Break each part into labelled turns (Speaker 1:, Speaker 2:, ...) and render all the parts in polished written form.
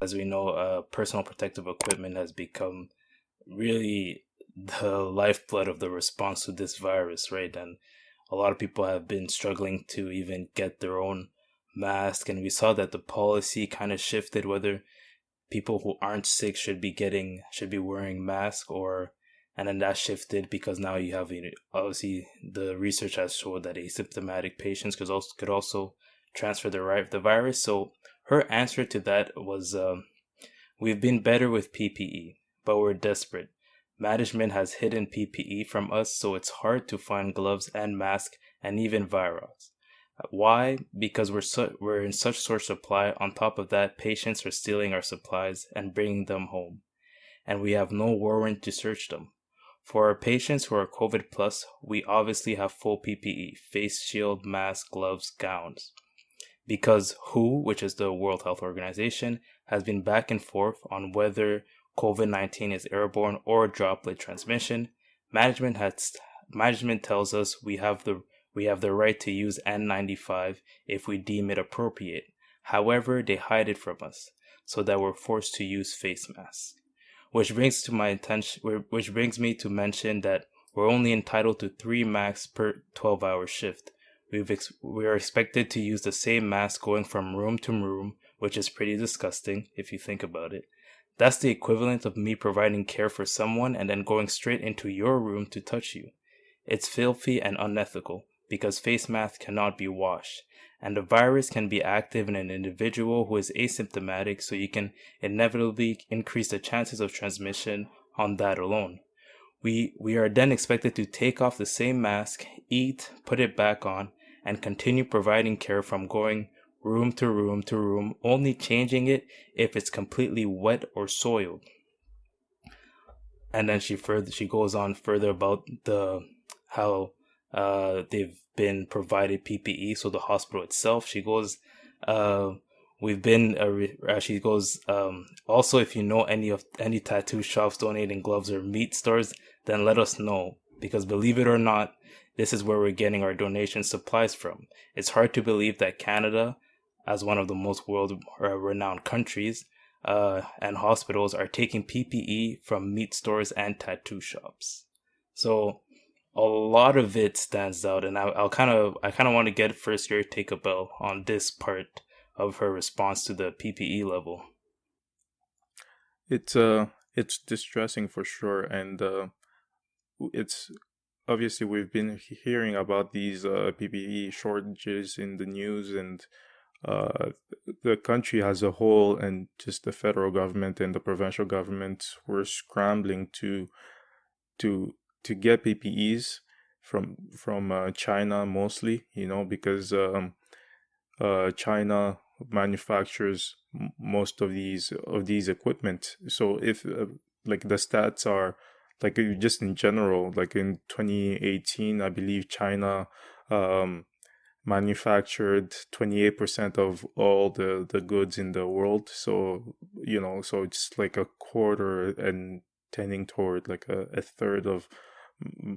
Speaker 1: as we know, personal protective equipment has become really the lifeblood of the response to this virus, right? And a lot of people have been struggling to even get their own mask, and we saw that the policy kind of shifted whether people who aren't sick should be wearing masks, or and then that shifted because now you have, obviously the research has showed that asymptomatic patients could also transfer the virus. So her answer to that was, we've been better with PPE, but we're desperate. Management has hidden PPE from us, so it's hard to find gloves and masks and even virals. Why? Because we're in such short supply. On top of that, patients are stealing our supplies and bringing them home, and we have no warrant to search them. For our patients who are COVID plus, we obviously have full PPE: face shield, mask, gloves, gowns. Because WHO, which is the World Health Organization, has been back and forth on whether COVID-19 is airborne or droplet transmission. Management tells us we have the right to use N95 if we deem it appropriate. However, they hide it from us, so that we're forced to use face masks. Which brings me to mention that we're only entitled to 3 masks per 12-hour shift. We are expected to use the same mask going from room to room, which is pretty disgusting if you think about it. That's the equivalent of me providing care for someone and then going straight into your room to touch you. It's filthy and unethical because face masks cannot be washed, and the virus can be active in an individual who is asymptomatic, so you can inevitably increase the chances of transmission on that alone. We are then expected to take off the same mask, eat, put it back on, and continue providing care from going room to room to room, only changing it if it's completely wet or soiled. And then she goes on further about the how they've been provided PPE. So the hospital itself, she goes, we've been she goes, also, if you know any tattoo shops donating gloves or meat stores, then let us know, because believe it or not, this is where we're getting our donation supplies from. It's hard to believe that Canada, as one of the most world renowned countries, and hospitals, are taking PPE from meat stores and tattoo shops. So a lot of it stands out, and I kind of want to get first your take, Abel, on this part of her response to the PPE level.
Speaker 2: It's distressing for sure, and it's obviously we've been hearing about these PPE shortages in the news, and uh, the country as a whole, and just the federal government and the provincial government were scrambling to to get PPEs from China mostly, because China manufactures most of these equipment. So if like the stats are like just in general, like in 2018, I believe China um, manufactured 28% of all the goods in the world. So so it's like a quarter and tending toward like a third of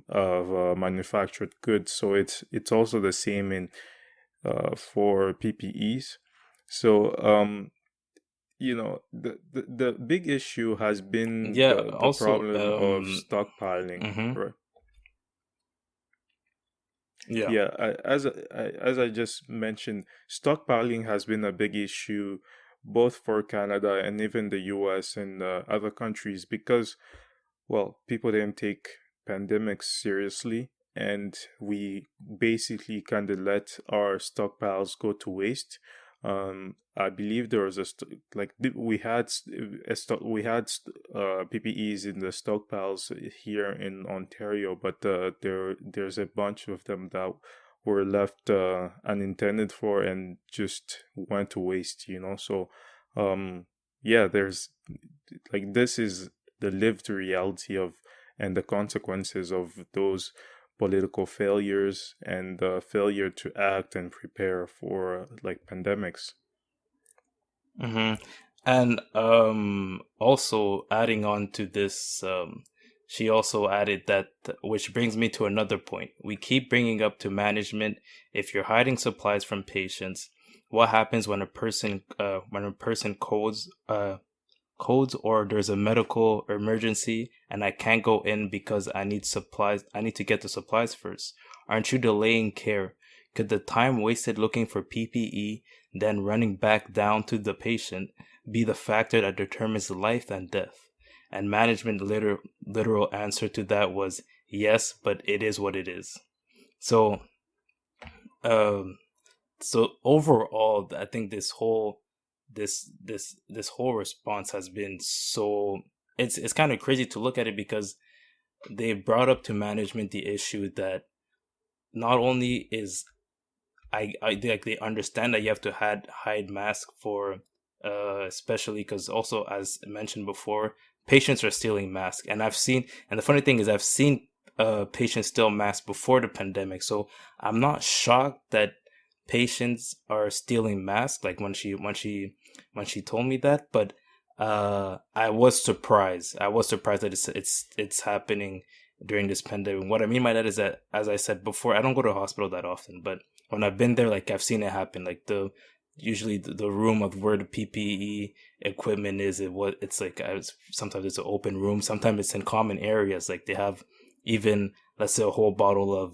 Speaker 2: manufactured goods. So it's also the same in for PPEs. So the big issue has been
Speaker 1: Yeah.
Speaker 2: the
Speaker 1: Also,
Speaker 2: problem of stockpiling,
Speaker 1: mhm.
Speaker 2: right?
Speaker 1: Yeah.
Speaker 2: Yeah, as I just mentioned, stockpiling has been a big issue both for Canada and even the US and other countries because, well, people didn't take pandemics seriously, and we basically kind of let our stockpiles go to waste. I believe there was we had PPEs in the stockpiles here in Ontario, but there's a bunch of them that were left unintended for and just went to waste. So yeah, there's like this is the lived reality of and the consequences of those political failures and the failure to act and prepare for like pandemics.
Speaker 1: hmm And also adding on to this, she also added that, which brings me to another point. We keep bringing up to management, if you're hiding supplies from patients, what happens when a person codes or there's a medical emergency and I can't go in because I need supplies. I need to get the supplies first. Aren't you delaying care? Could the time wasted looking for PPE, then running back down to the patient, be the factor that determines life and death? And management literal answer to that was yes, but it is what it is. So, um, so overall, I think this whole response has been so, it's kind of crazy to look at it because they brought up to management the issue that not only is they understand that you have to hide mask for especially because also as mentioned before, patients are stealing masks, and the funny thing is I've seen patients steal masks before the pandemic, so I'm not shocked that patients are stealing masks like when she told me that, but I was surprised that it's happening during this pandemic. What I mean by that is that, as I said before, I don't go to the hospital that often, but when I've been there, like I've seen it happen. Like usually the room of where the PPE equipment is, it's like sometimes it's an open room, sometimes it's in common areas. Like they have even, let's say, a whole bottle of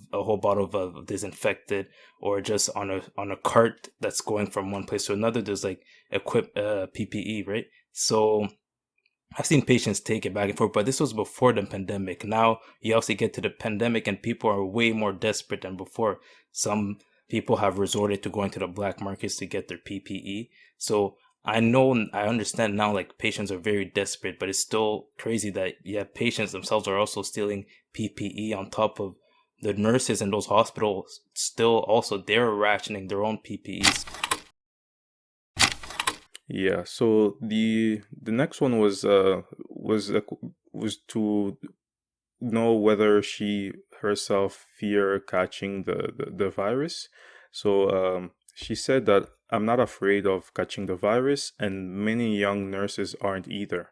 Speaker 1: disinfectant, or just on a cart that's going from one place to another. There's like PPE, right? So I've seen patients take it back and forth, but this was before the pandemic. Now you obviously get to the pandemic and people are way more desperate than before. Some people have resorted to going to the black markets to get their PPE. So I understand now, like patients are very desperate, but it's still crazy that yeah, patients themselves are also stealing PPE on top of the nurses in those hospitals. Still also they're rationing their own PPEs.
Speaker 2: Yeah, so the next one was to know whether she herself fear catching the virus. So she said that I'm not afraid of catching the virus, and many young nurses aren't either.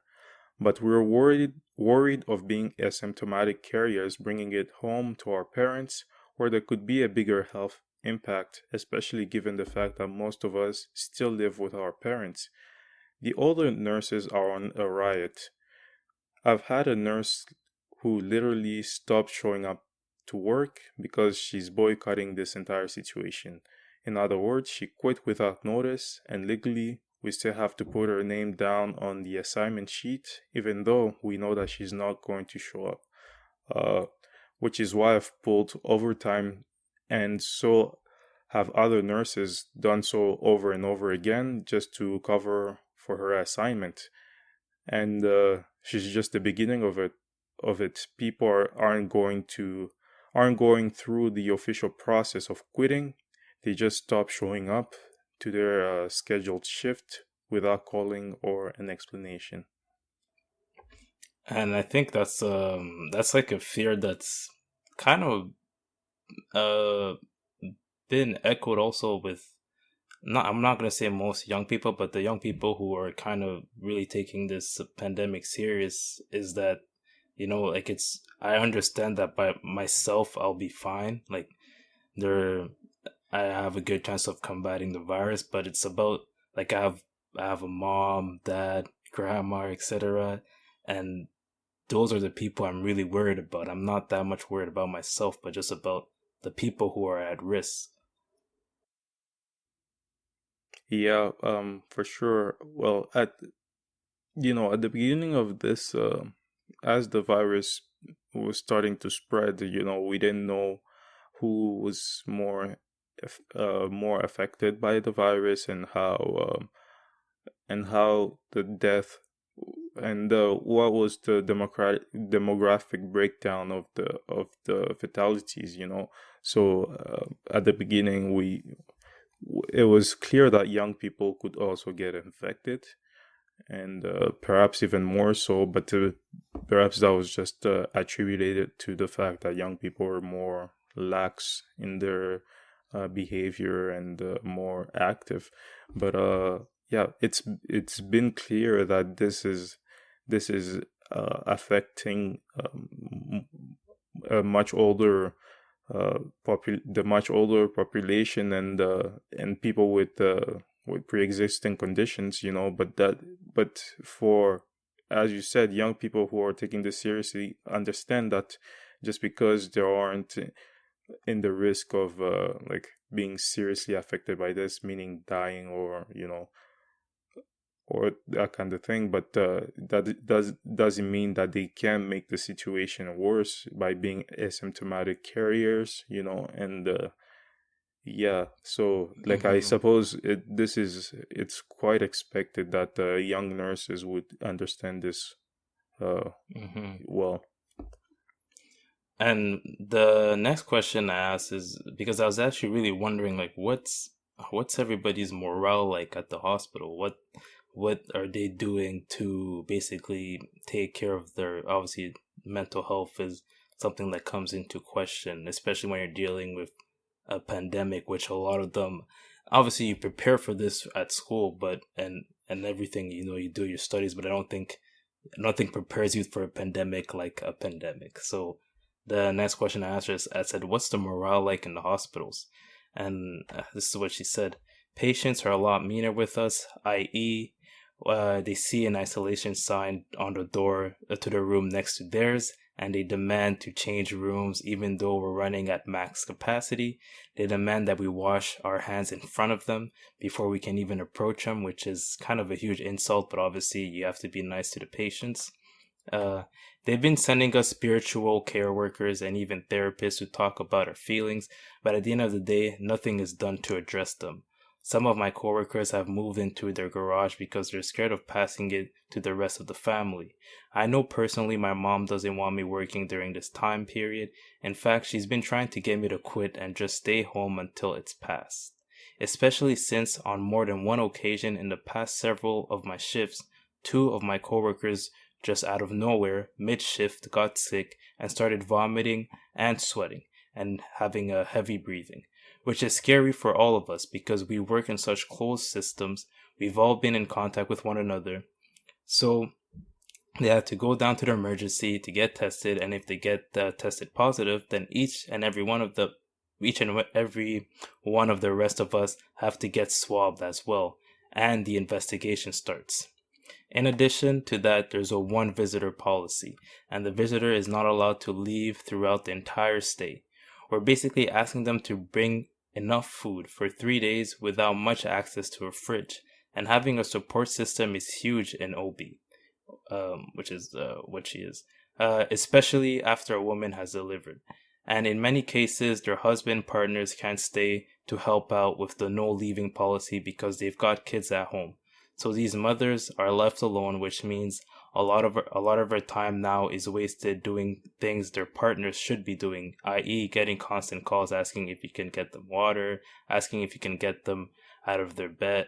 Speaker 2: But we're worried of being asymptomatic carriers, bringing it home to our parents, where there could be a bigger health impact, especially given the fact that most of us still live with our parents. The older nurses are on a riot. I've had a nurse who literally stopped showing up to work because she's boycotting this entire situation. In other words, she quit without notice, and legally, we still have to put her name down on the assignment sheet, even though we know that she's not going to show up. Uh, which is why I've pulled overtime, and so have other nurses done so over and over again just to cover for her assignment. And she's just the beginning of it. People aren't going through the official process of quitting. They just stop showing up to their scheduled shift without calling or an explanation.
Speaker 1: And I think that's like a fear that's kind of uh been echoed also with, not, I'm not gonna say most young people, but the young people who are kind of really taking this pandemic serious, is that, like I understand that by myself I'll be fine. Like there I have a good chance of combating the virus, but it's about, like I have a mom, dad, grandma, etc. And those are the people I'm really worried about. I'm not that much worried about myself, but just about the people who are at risk.
Speaker 2: Yeah, for sure. Well, at the beginning of this, as the virus was starting to spread, we didn't know who was more affected by the virus, and how the death and what was the demographic breakdown of the fatalities. So at the beginning, it was clear that young people could also get infected, and perhaps even more so, but perhaps that was just attributed to the fact that young people were more lax in their behavior and more active. But yeah, it's been clear that this is affecting a much older the much older population and people with pre-existing conditions, but for, as you said, young people who are taking this seriously understand that just because they aren't in the risk of like being seriously affected by this, meaning dying or or that kind of thing, but doesn't mean that they can make the situation worse by being asymptomatic carriers, and yeah. So like I
Speaker 1: Mm-hmm.
Speaker 2: suppose it's quite expected that young nurses would understand this uh
Speaker 1: Mm-hmm.
Speaker 2: well.
Speaker 1: And the next question I asked is because I was actually really wondering, like, what's everybody's morale like at the hospital? What are they doing to basically take care of their, obviously mental health is something that comes into question, especially when you're dealing with a pandemic, which a lot of them, obviously you prepare for this at school, but and everything, you do your studies, but nothing prepares you for a pandemic like a pandemic. So the next question I asked her is, I said, "What's the morale like in the hospitals?" And this is what she said: "Patients are a lot meaner with us, i.e., they see an isolation sign on the door to the room next to theirs, and they demand to change rooms even though we're running at max capacity. They demand that we wash our hands in front of them before we can even approach them, which is kind of a huge insult, but obviously you have to be nice to the patients. Uh, they've been sending us spiritual care workers and even therapists to talk about our feelings, but at the end of the day, nothing is done to address them. Some of my coworkers have moved into their garage because they're scared of passing it to the rest of the family. I know personally my mom doesn't want me working during this time period. In fact, she's been trying to get me to quit and just stay home until it's passed. Especially since on more than one occasion in the past several of my shifts, two of my coworkers just out of nowhere, mid shift, got sick and started vomiting and sweating and having a heavy breathing, which is scary for all of us because we work in such closed systems. We've all been in contact with one another. So they have to go down to the emergency to get tested, and if they get tested positive, then each and every one of the rest of us have to get swabbed as well, and the investigation starts. In addition to that, there's a one visitor policy, and the visitor is not allowed to leave throughout the entire stay. We're basically asking them to bring enough food for 3 days without much access to a fridge, and having a support system is huge in OB, which is what she is, especially after a woman has delivered. And in many cases, their husband partners can't stay to help out with the no leaving policy because they've got kids at home. So these mothers are left alone, which means a lot of their time now is wasted doing things their partners should be doing, i.e., getting constant calls asking if you can get them water, asking if you can get them out of their bed,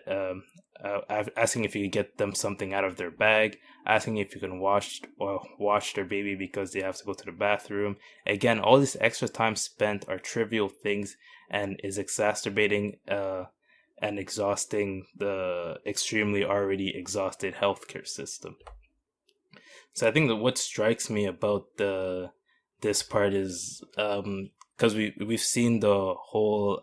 Speaker 1: asking if you can get them something out of their bag, asking if you can wash their baby because they have to go to the bathroom. Again, all this extra time spent are trivial things and is exacerbating and exhausting the extremely already exhausted healthcare system. So I think that what strikes me about the this part is because we've seen the whole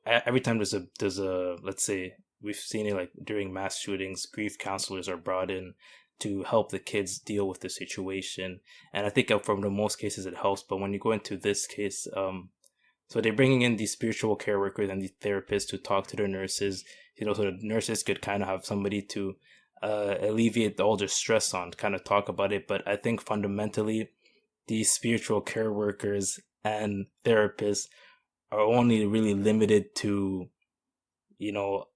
Speaker 1: every time there's a let's say we've seen it like during mass shootings, grief counselors are brought in to help the kids deal with the situation, and I think from the most cases it helps. But when you go into this case, so they're bringing in these spiritual care workers and these therapists to talk to the nurses, so the nurses could kind of have somebody to alleviate all their stress on, kind of talk about it. But I think fundamentally, these spiritual care workers and therapists are only really limited to, you know,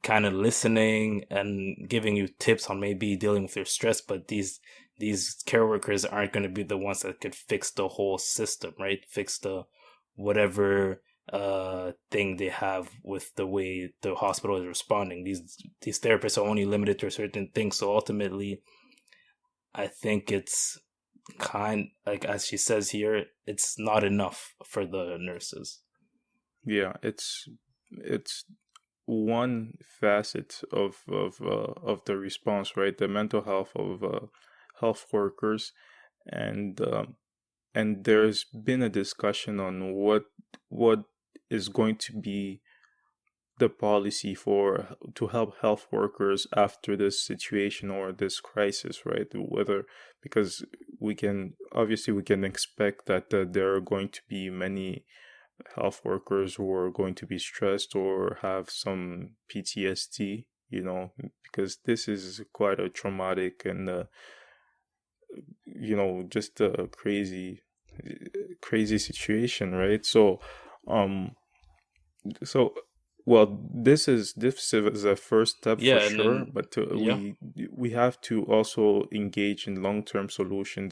Speaker 1: kind of listening and giving you tips on maybe dealing with your stress. But these care workers aren't going to be the ones that could fix the whole system, right? Fix the whatever thing they have with the way the hospital is responding. These therapists are only limited to a certain thing. So ultimately, I think it's kind like as she says here, it's not enough for the nurses.
Speaker 2: Yeah, it's one facet of the response, right? The mental health of health workers, and and there's been a discussion on what is going to be the policy for to help health workers after this situation or this crisis, right? Whether, because we can expect that there are going to be many health workers who are going to be stressed or have some PTSD, because this is quite a traumatic and just a crazy situation, right? Um so well, this is a first step for
Speaker 1: Yeah, and
Speaker 2: sure,
Speaker 1: then
Speaker 2: but
Speaker 1: yeah.
Speaker 2: we have to also engage in long-term solutions